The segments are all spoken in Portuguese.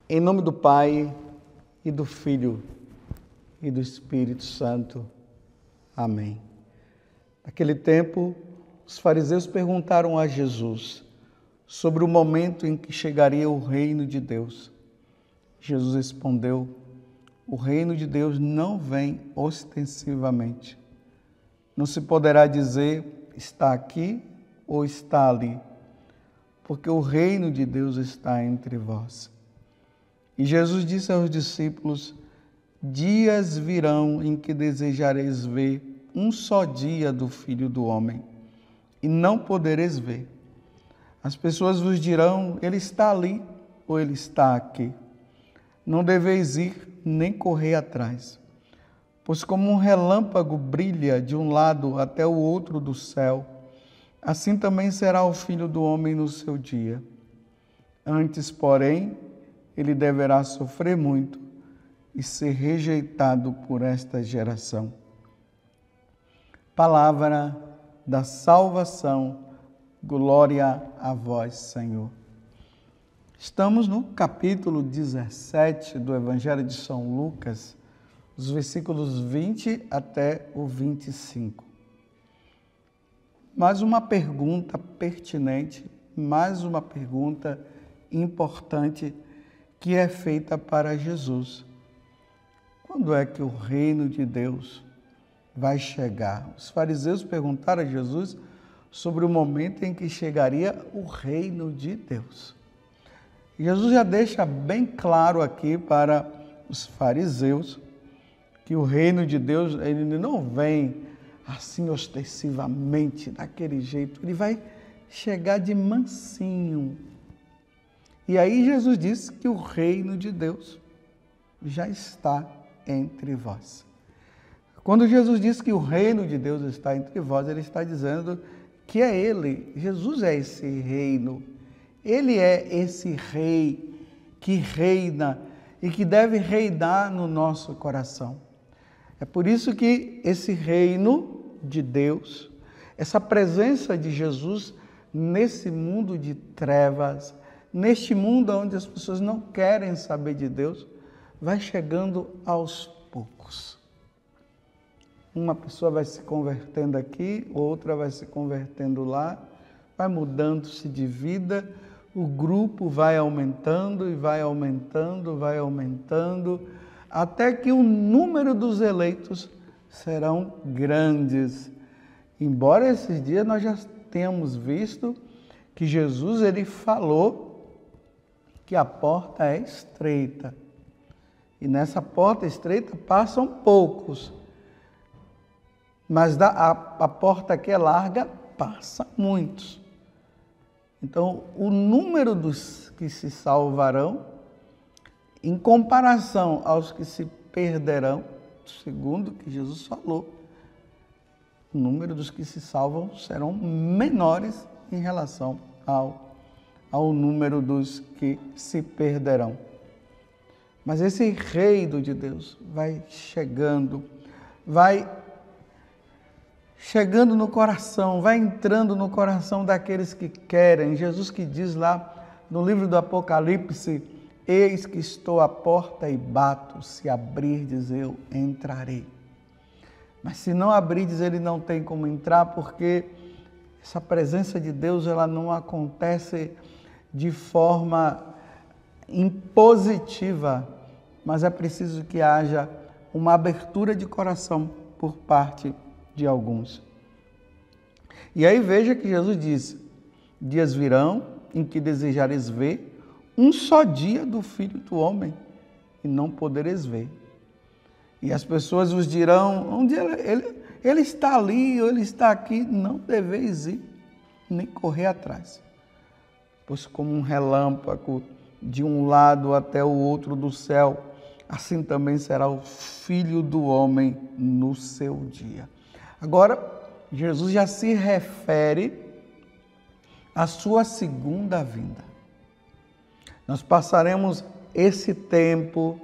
Em nome do Pai, e do Filho, e do Espírito Santo. Amém. Naquele tempo, os fariseus perguntaram a Jesus sobre o momento em que chegaria o reino de Deus. Jesus respondeu: o reino de Deus não vem ostensivamente. Não se poderá dizer está aqui ou está ali, porque o reino de Deus está entre vós. E Jesus disse aos discípulos: dias virão em que desejareis ver um só dia do Filho do Homem, e não podereis ver. As pessoas vos dirão: ele está ali ou ele está aqui. Não deveis ir nem correr atrás. Pois como um relâmpago brilha de um lado até o outro do céu, assim também será o Filho do Homem no seu dia. Antes, porém, ele deverá sofrer muito e ser rejeitado por esta geração. Palavra da salvação, glória a vós, Senhor. Estamos no capítulo 17 do Evangelho de São Lucas, os versículos 20 até o 25. Mais uma pergunta pertinente, mais uma pergunta importante que é feita para Jesus. Quando é que o reino de Deus vai chegar? Os fariseus perguntaram a Jesus sobre o momento em que chegaria o reino de Deus. Jesus já deixa bem claro aqui para os fariseus que o reino de Deus ele não vem assim ostensivamente, daquele jeito. Ele vai chegar de mansinho. E aí Jesus disse que o reino de Deus já está entre vós. Quando Jesus diz que o reino de Deus está entre vós, ele está dizendo que é ele, Jesus é esse reino. Ele é esse rei que reina e que deve reinar no nosso coração. É por isso que esse reino de Deus, essa presença de Jesus nesse mundo de trevas, neste mundo onde as pessoas não querem saber de Deus, vai chegando aos poucos. Uma pessoa vai se convertendo aqui, outra vai se convertendo lá, vai mudando-se de vida, o grupo vai aumentando e vai aumentando, até que o número dos eleitos serão grandes. Embora esses dias nós já tenhamos visto que Jesus ele falou que a porta é estreita. E nessa porta estreita passam poucos. Mas a porta que é larga, passa muitos. Então, o número dos que se salvarão, em comparação aos que se perderão, segundo o que Jesus falou, o número dos que se salvam serão menores em relação ao número dos que se perderão. Mas esse reino de Deus vai chegando no coração, vai entrando no coração daqueles que querem. Jesus que diz lá no livro do Apocalipse: eis que estou à porta e bato, se abrirdes eu entrarei. Mas se não abrirdes, ele não tem como entrar, porque essa presença de Deus ela não acontece de forma impositiva, mas é preciso que haja uma abertura de coração por parte de alguns. E aí veja que Jesus disse: dias virão em que desejareis ver um só dia do Filho do Homem e não podereis ver. E as pessoas vos dirão: onde ele está ali ou ele está aqui, não deveis ir nem correr atrás. Pois como um relâmpago de um lado até o outro do céu, assim também será o Filho do Homem no seu dia. Agora, Jesus já se refere à sua segunda vinda. Nós passaremos esse tempo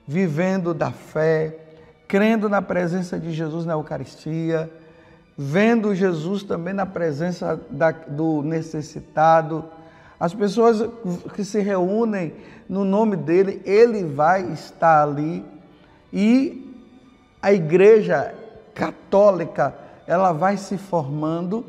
vivendo da fé, crendo na presença de Jesus na Eucaristia, vendo Jesus também na presença do necessitado. As pessoas que se reúnem no nome dele, ele vai estar ali. E a Igreja Católica, ela vai se formando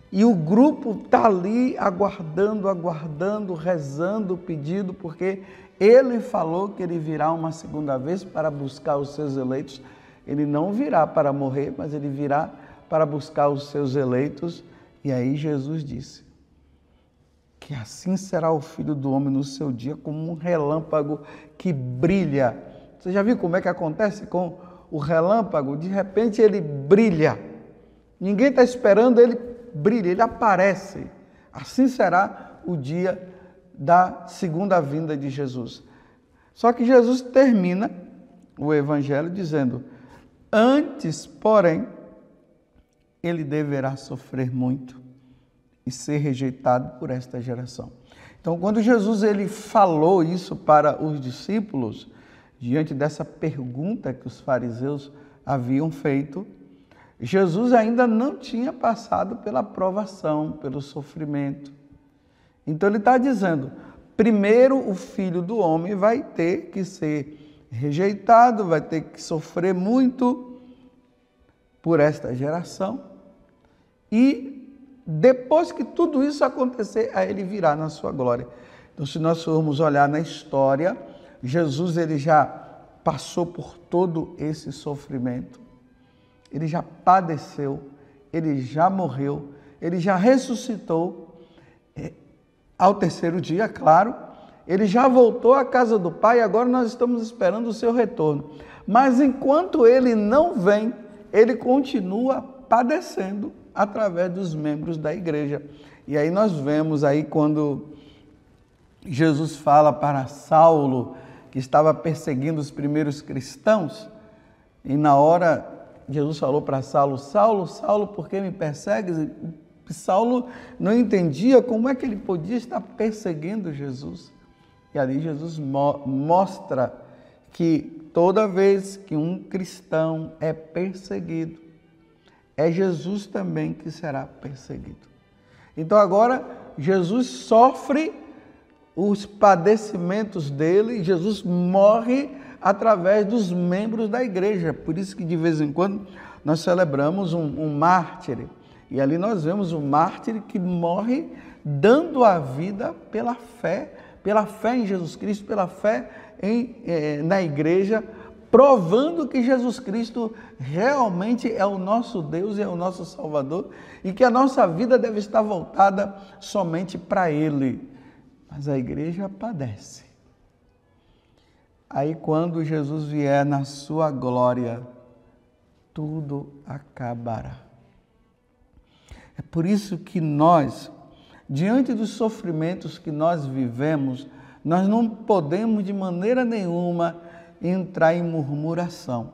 e o grupo está ali aguardando, rezando, pedindo, porque ele falou que ele virá uma segunda vez para buscar os seus eleitos. Ele não virá para morrer, mas ele virá para buscar os seus eleitos. E aí Jesus disse que assim será o Filho do Homem no seu dia, como um relâmpago que brilha. Você já viu como é que acontece com o relâmpago? De repente ele brilha. Ninguém está esperando, ele brilha, ele aparece. Assim será o dia da segunda vinda de Jesus. Só que Jesus termina o Evangelho dizendo: antes, porém, ele deverá sofrer muito e ser rejeitado por esta geração. Então, quando Jesus ele falou isso para os discípulos, diante dessa pergunta que os fariseus haviam feito, Jesus ainda não tinha passado pela provação, pelo sofrimento. Então ele está dizendo, primeiro o Filho do Homem vai ter que ser rejeitado, vai ter que sofrer muito por esta geração. E depois que tudo isso acontecer, aí ele virá na sua glória. Então, se nós formos olhar na história, Jesus ele já passou por todo esse sofrimento. Ele já padeceu, ele já morreu, ele já ressuscitou. Ao terceiro dia, claro, ele já voltou à casa do Pai e agora nós estamos esperando o seu retorno. Mas enquanto ele não vem, ele continua padecendo através dos membros da igreja. E aí nós vemos aí quando Jesus fala para Saulo, que estava perseguindo os primeiros cristãos, e na hora Jesus falou para Saulo, Saulo, Saulo, por que me persegues? E Saulo não entendia como é que ele podia estar perseguindo Jesus. E ali Jesus mostra que toda vez que um cristão é perseguido, é Jesus também que será perseguido. Então agora Jesus sofre os padecimentos dele, Jesus morre através dos membros da igreja. Por isso que de vez em quando nós celebramos um mártir. E ali nós vemos um mártir que morre dando a vida pela fé em Jesus Cristo, pela fé na igreja, provando que Jesus Cristo realmente é o nosso Deus e é o nosso Salvador e que a nossa vida deve estar voltada somente para Ele. Mas a igreja padece. Aí quando Jesus vier na sua glória, tudo acabará. É por isso que nós, diante dos sofrimentos que nós vivemos, nós não podemos de maneira nenhuma entrar em murmuração.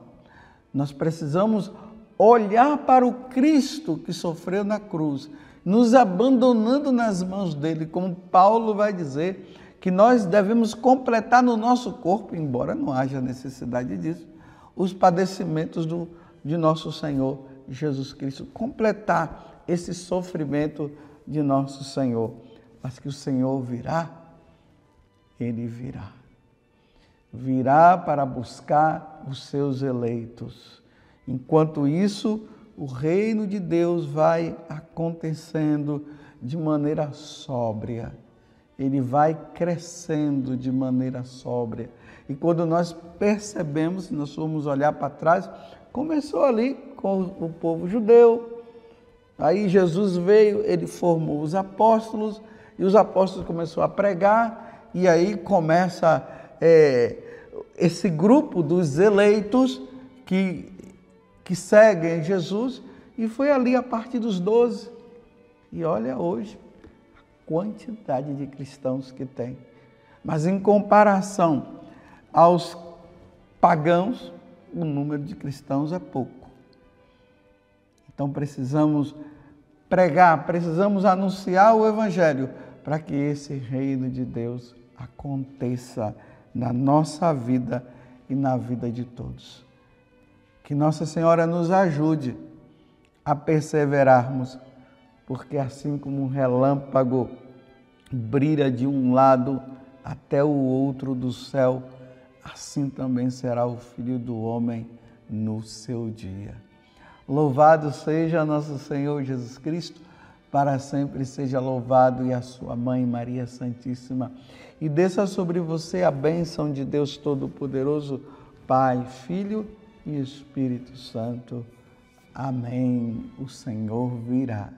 Nós precisamos olhar para o Cristo que sofreu na cruz, nos abandonando nas mãos dele, como Paulo vai dizer, que nós devemos completar no nosso corpo, embora não haja necessidade disso, os padecimentos de nosso Senhor Jesus Cristo, completar esse sofrimento de nosso Senhor. Mas que o Senhor virá, Ele virá. Virá para buscar os seus eleitos. Enquanto isso, o reino de Deus vai acontecendo de maneira sóbria. Ele vai crescendo de maneira sóbria. E quando nós percebemos, se nós formos olhar para trás, começou ali com o povo judeu. Aí Jesus veio, ele formou os apóstolos, e os apóstolos começaram a pregar, e aí começa esse grupo dos eleitos que seguem Jesus, e foi ali a partir dos 12. E olha hoje a quantidade de cristãos que tem. Mas em comparação aos pagãos, o número de cristãos é pouco. Então precisamos pregar, precisamos anunciar o Evangelho para que esse reino de Deus aconteça na nossa vida e na vida de todos. Que Nossa Senhora nos ajude a perseverarmos, porque assim como um relâmpago brilha de um lado até o outro do céu, assim também será o Filho do Homem no seu dia. Louvado seja nosso Senhor Jesus Cristo, para sempre seja louvado, e a sua mãe Maria Santíssima. E desça sobre você a bênção de Deus Todo-Poderoso, Pai, Filho e Espírito Santo. Amém. O Senhor virá.